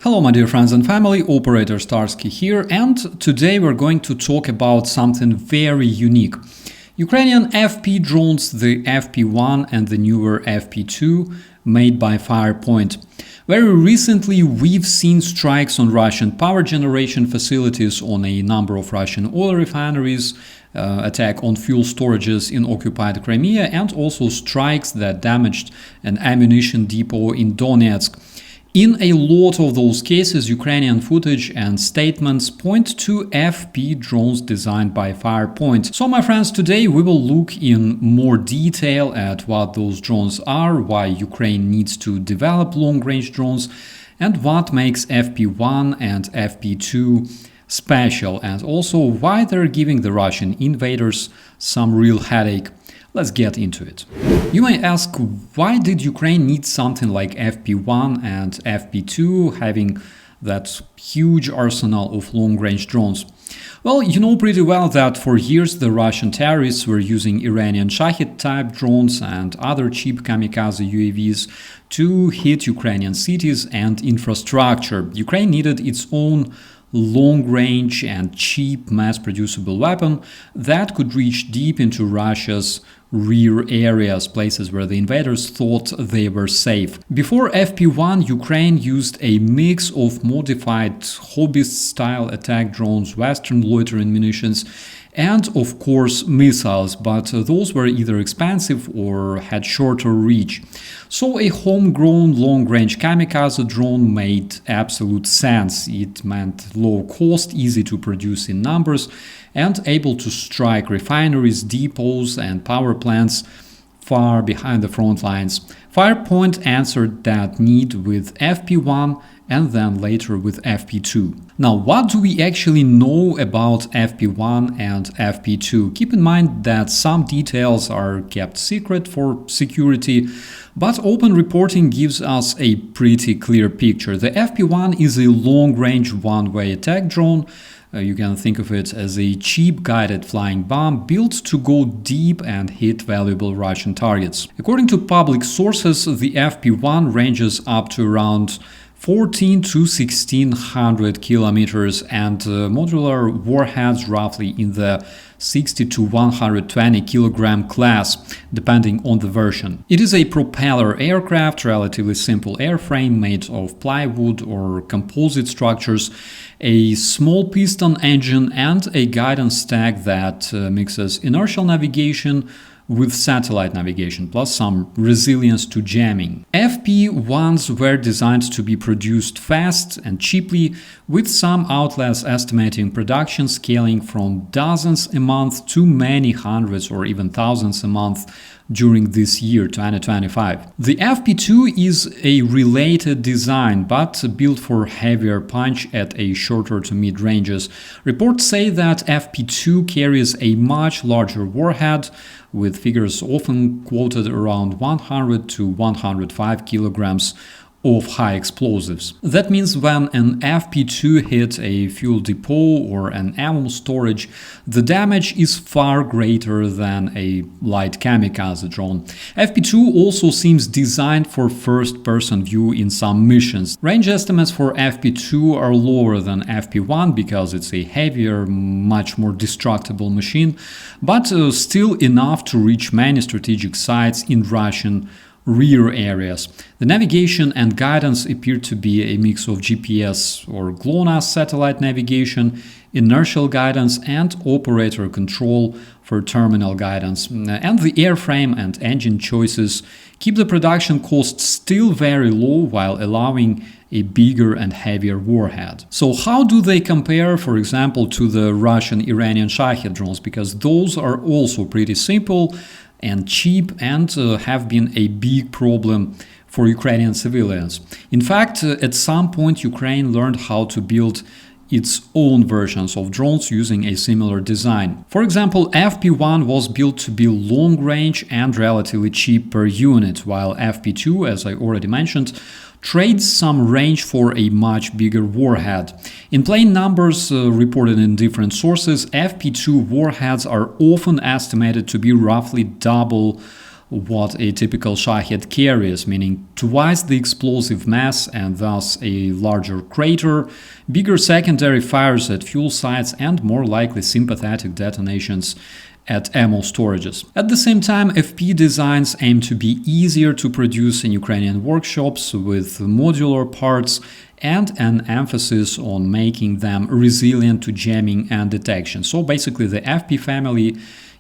Hello my dear friends and family, Operator Starsky here, and today we're going to talk about something very unique. Ukrainian FP drones, the FP1 and the newer FP2, made by Firepoint. Very recently we've seen strikes on Russian power generation facilities, on a number of Russian oil refineries, attack on fuel storages in occupied Crimea, and also strikes that damaged an ammunition depot in Donetsk. In a lot of those cases, Ukrainian footage and statements point to FP drones designed by Firepoint. So my friends, today we will look in more detail at what those drones are, why Ukraine needs to develop long-range drones, and what makes FP1 and FP2 special, and also why they're giving the Russian invaders some real headache. Let's get into it. You may ask, why did Ukraine need something like FP1 and FP2, having that huge arsenal of long-range drones? Well, you know pretty well that for years the Russian terrorists were using Iranian Shahed-type drones and other cheap kamikaze UAVs to hit Ukrainian cities and infrastructure. Ukraine needed its own long-range and cheap mass-producible weapon that could reach deep into Russia's rear areas, places where the invaders thought they were safe. Before FP1, Ukraine used a mix of modified hobbyist-style attack drones, Western loitering munitions, and of course missiles, but those were either expensive or had shorter reach. So a homegrown long-range kamikaze drone made absolute sense. It meant low cost, easy to produce in numbers, and able to strike refineries, depots, and power plants far behind the front lines. Firepoint answered that need with FP1 and then later with FP2. Now, what do we actually know about FP1 and FP2? Keep in mind that some details are kept secret for security, but open reporting gives us a pretty clear picture. The FP1 is a long-range one-way attack drone. You can think of it as a cheap guided flying bomb built to go deep and hit valuable Russian targets. According to public sources, the FP1 ranges up to around 14 to 1600 kilometers and modular warheads roughly in the 60 to 120 kilogram class, depending on the version. It is a propeller aircraft, relatively simple airframe made of plywood or composite structures, a small piston engine, and a guidance stack that mixes inertial navigation with satellite navigation, plus some resilience to jamming. FP1s were designed to be produced fast and cheaply, with some outlets estimating production scaling from dozens a month to many hundreds or even thousands a month during this year, 2025. The FP2 is a related design, but built for heavier punch at a shorter to mid ranges. Reports say that FP2 carries a much larger warhead, with figures often quoted around 100 to 105 kilograms of high explosives. That means when an FP2 hits a fuel depot or an ammo storage, the damage is far greater than a light kamikaze drone. FP2 also seems designed for first-person view in some missions. Range estimates for FP2 are lower than FP1 because it's a heavier, much more destructible machine, but still enough to reach many strategic sites in Russian rear areas. The navigation and guidance appear to be a mix of GPS or GLONASS satellite navigation, inertial guidance, and operator control for terminal guidance. And the airframe and engine choices keep the production cost still very low while allowing a bigger and heavier warhead. So how do they compare, for example, to the Russian-Iranian Shahed drones? Because those are also pretty simple and cheap and have been a big problem for Ukrainian civilians. In fact, at some point Ukraine learned how to build its own versions of drones using a similar design. For example, FP1 was built to be long-range and relatively cheap per unit, while FP2, as I already mentioned, trades some range for a much bigger warhead. In plain numbers reported in different sources, FP2 warheads are often estimated to be roughly double what a typical Shahed carries, meaning twice the explosive mass and thus a larger crater, bigger secondary fires at fuel sites, and more likely sympathetic detonations at ammo storages. At the same time, FP designs aim to be easier to produce in Ukrainian workshops with modular parts and an emphasis on making them resilient to jamming and detection. So basically the FP family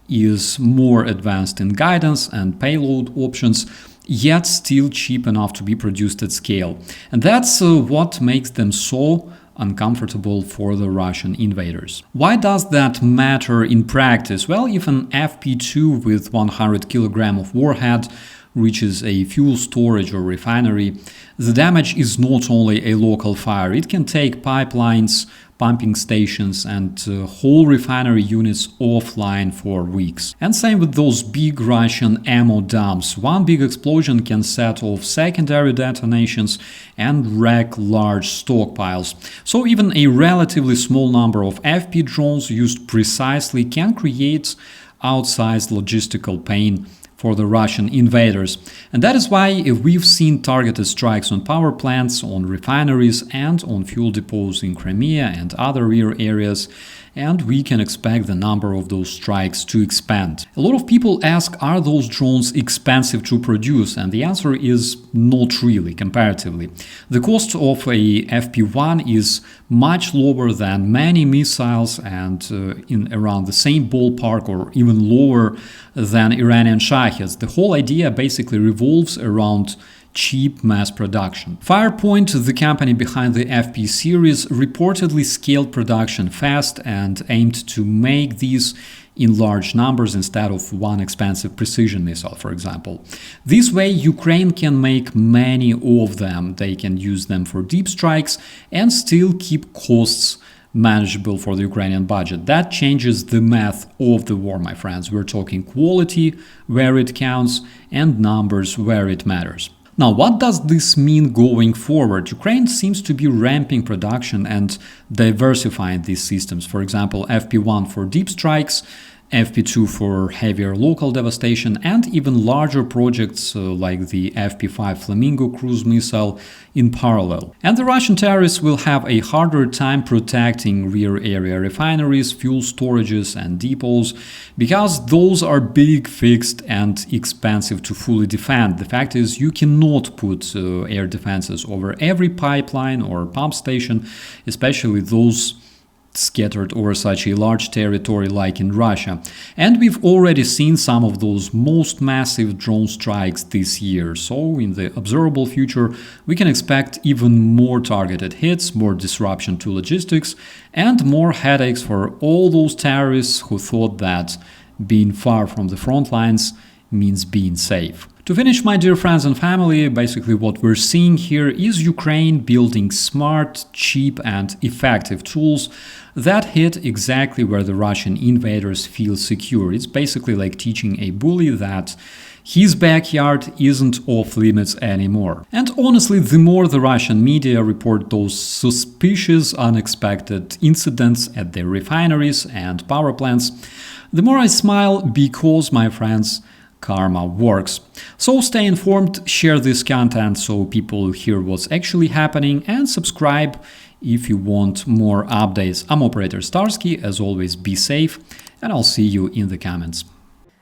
is more advanced in guidance and payload options, yet still cheap enough to be produced at scale. And that's what makes them so uncomfortable for the Russian invaders. Why does that matter in practice? Well, if an FP2 with 100 kg of warhead reaches a fuel storage or refinery, the damage is not only a local fire. It can take pipelines, pumping stations, and whole refinery units offline for weeks. And same with those big Russian ammo dumps. One big explosion can set off secondary detonations and wreck large stockpiles. So even a relatively small number of FP drones used precisely can create outsized logistical pain for the Russian invaders. And that is why we've seen targeted strikes on power plants, on refineries, and on fuel depots in Crimea and other rear areas, and we can expect the number of those strikes to expand. A lot of people ask, are those drones expensive to produce? And the answer is not really, comparatively. The cost of a FP1 is much lower than many missiles and in around the same ballpark or even lower than Iranian Shaheds. The whole idea basically revolves around cheap mass production. Firepoint, the company behind the FP series, reportedly scaled production fast and aimed to make these in large numbers instead of one expensive precision missile, for example. This way, Ukraine can make many of them. They can use them for deep strikes and still keep costs manageable for the Ukrainian budget. That changes the math of the war, my friends. We're talking quality where it counts and numbers where it matters. Now, what does this mean going forward? Ukraine seems to be ramping production and diversifying these systems. For example, FP1 for deep strikes, FP2 for heavier local devastation, and even larger projects like the FP5 Flamingo cruise missile in parallel. And the Russian terrorists will have a harder time protecting rear area refineries, fuel storages, and depots, because those are big, fixed, and expensive to fully defend. The fact is, you cannot put air defenses over every pipeline or pump station, especially those scattered over such a large territory like in Russia. And we've already seen some of those most massive drone strikes this year. So in the observable future, we can expect even more targeted hits, more disruption to logistics, and more headaches for all those terrorists who thought that being far from the front lines means being safe. To finish, my dear friends and family, basically what we're seeing here is Ukraine building smart, cheap, and effective tools that hit exactly where the Russian invaders feel secure. It's basically like teaching a bully that his backyard isn't off limits anymore. And honestly, the more the Russian media report those suspicious, unexpected incidents at their refineries and power plants, the more I smile, because, my friends, karma works. So stay informed, share this content so people hear what's actually happening, and subscribe if you want more updates. I'm Operator Starsky. As always, be safe, and I'll see you in the comments.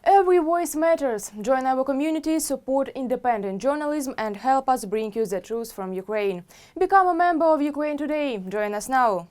Every voice matters. Join our community, support independent journalism, and help us bring you the truth from Ukraine. Become a member of Ukraine Today. Join us now.